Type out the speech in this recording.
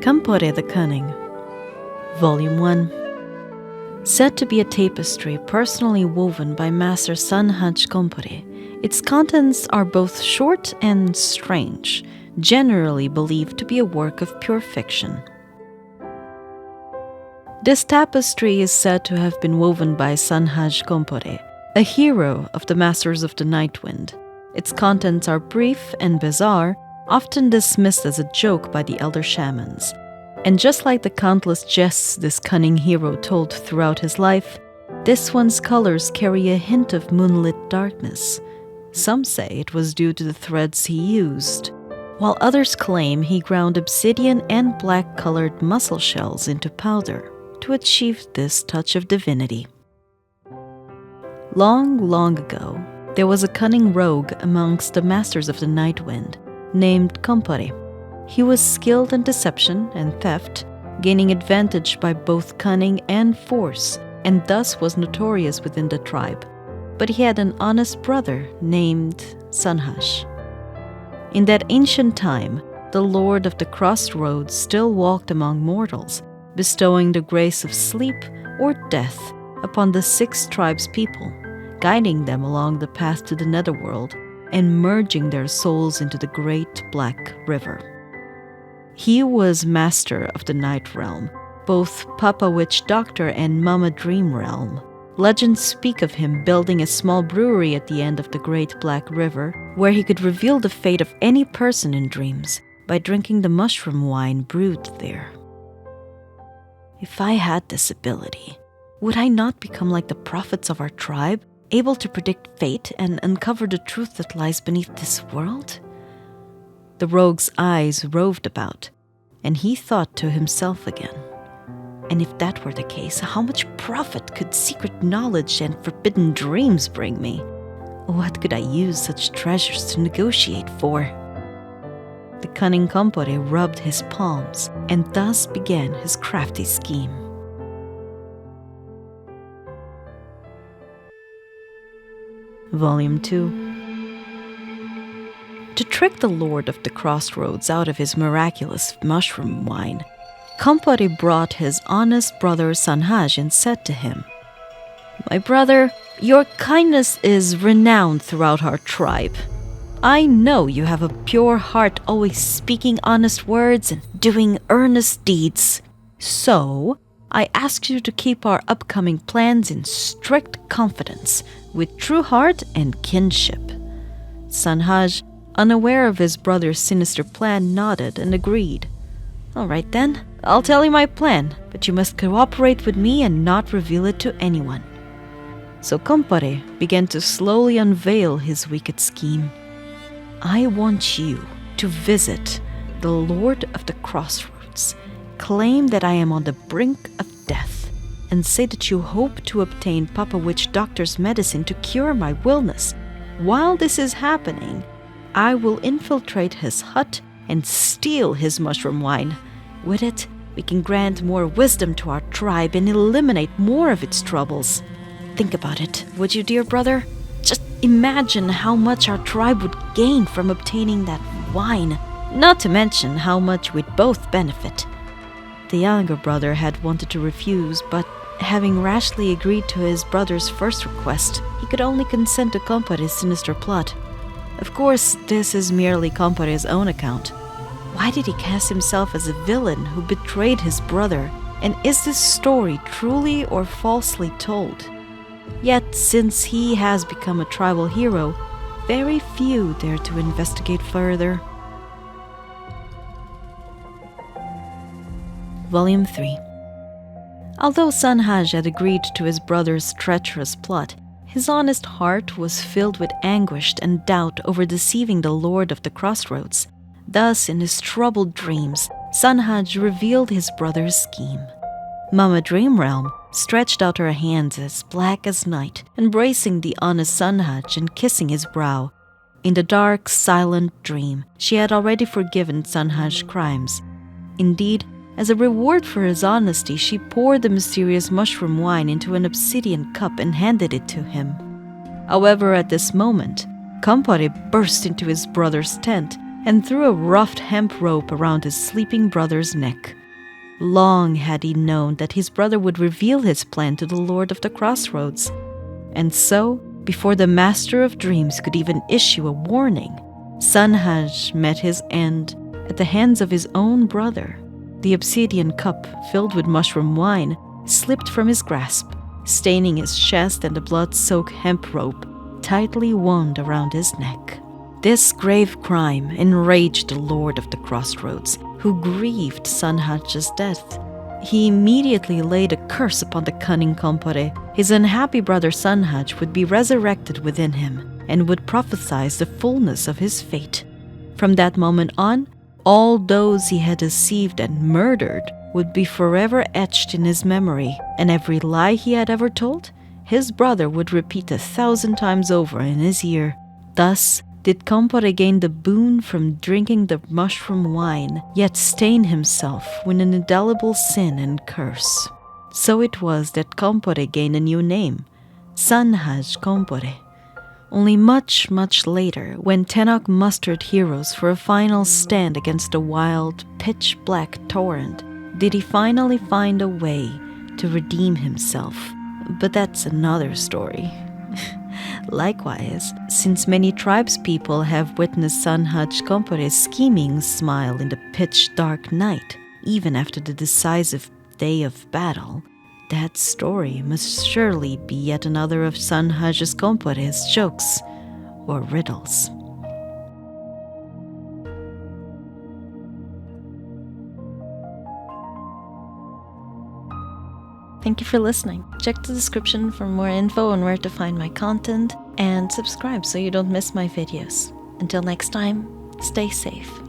Kompore the Cunning, Volume 1. Said to be a tapestry personally woven by Master Sanhaj Kompore, its contents are both short and strange, generally believed to be a work of pure fiction. This tapestry is said to have been woven by Sanhaj Kompore, a hero of the Masters of the Night Wind. Its contents are brief and bizarre, often dismissed as a joke by the elder shamans. And just like the countless jests this cunning hero told throughout his life, this one's colors carry a hint of moonlit darkness. Some say it was due to the threads he used, while others claim he ground obsidian and black-colored mussel shells into powder to achieve this touch of divinity. Long, long ago, there was a cunning rogue amongst the Masters of the Night Wind named Kompore. He was skilled in deception and theft, gaining advantage by both cunning and force, and thus was notorious within the tribe. But he had an honest brother named Sanhaj. In that ancient time, the Lord of the Crossroads still walked among mortals, bestowing the grace of sleep or death upon the 6 tribes' people, guiding them along the path to the netherworld and merging their souls into the great black river. He was master of the night realm, both Papa Witch Doctor and Mama Dream realm. Legends speak of him building a small brewery at the end of the great black river, where he could reveal the fate of any person in dreams by drinking the mushroom wine brewed there. If I had this ability, would I not become like the prophets of our tribe, able to predict fate and uncover the truth that lies beneath this world? The rogue's eyes roved about, and he thought to himself again. And if that were the case, how much profit could secret knowledge and forbidden dreams bring me? What could I use such treasures to negotiate for? The cunning Kompore rubbed his palms, and thus began his crafty scheme. Volume 2. To trick the Lord of the Crossroads out of his miraculous mushroom wine, Kompore brought his honest brother Sanhaj and said to him, "My brother, your kindness is renowned throughout our tribe. I know you have a pure heart, always speaking honest words and doing earnest deeds. So, I ask you to keep our upcoming plans in strict confidence, with true heart and kinship." Sanhaj, unaware of his brother's sinister plan, nodded and agreed. "All right then, I'll tell you my plan, but you must cooperate with me and not reveal it to anyone." So Kompore began to slowly unveil his wicked scheme. "I want you to visit the Lord of the Crossroads, claim that I am on the brink of death, and say that you hope to obtain Papa Witch Doctor's medicine to cure my illness. While this is happening, I will infiltrate his hut and steal his mushroom wine. With it, we can grant more wisdom to our tribe and eliminate more of its troubles. Think about it, would you, dear brother? Just imagine how much our tribe would gain from obtaining that wine, not to mention how much we'd both benefit." The younger brother had wanted to refuse, but having rashly agreed to his brother's first request, he could only consent to Kompore's sinister plot. Of course, this is merely Kompore's own account. Why did he cast himself as a villain who betrayed his brother? And is this story truly or falsely told? Yet, since he has become a tribal hero, very few dare to investigate further. Volume 3. Although Sanhaj had agreed to his brother's treacherous plot, his honest heart was filled with anguish and doubt over deceiving the Lord of the Crossroads. Thus, in his troubled dreams, Sanhaj revealed his brother's scheme. Mama Dream Realm stretched out her hands as black as night, embracing the honest Sanhaj and kissing his brow. In the dark, silent dream, she had already forgiven Sanhaj's crimes. Indeed, as a reward for his honesty, she poured the mysterious mushroom wine into an obsidian cup and handed it to him. However, at this moment, Kompore burst into his brother's tent and threw a roughed hemp rope around his sleeping brother's neck. Long had he known that his brother would reveal his plan to the Lord of the Crossroads. And so, before the Master of Dreams could even issue a warning, Sanhaj met his end at the hands of his own brother. The obsidian cup, filled with mushroom wine, slipped from his grasp, staining his chest, and the blood-soaked hemp rope tightly wound around his neck. This grave crime enraged the Lord of the Crossroads, who grieved Sanhaj's death. He immediately laid a curse upon the cunning Kompore. His unhappy brother Sanhaj would be resurrected within him and would prophesy the fullness of his fate. From that moment on, all those he had deceived and murdered would be forever etched in his memory, and every lie he had ever told, his brother would repeat 1,000 times over in his ear. Thus did Kompore gain the boon from drinking the mushroom wine, yet stain himself with an indelible sin and curse. So it was that Kompore gained a new name, Sanhaj Kompore. Only much, much later, when Tenok mustered heroes for a final stand against the wild, pitch-black torrent, did he finally find a way to redeem himself. But that's another story. Likewise, since many tribespeople have witnessed Sanhaj Kompore's scheming smile in the pitch-dark night, even after the decisive day of battle, that story must surely be yet another of Sanhaj Kompore's jokes or riddles. Thank you for listening. Check the description for more info on where to find my content, and subscribe so you don't miss my videos. Until next time, stay safe.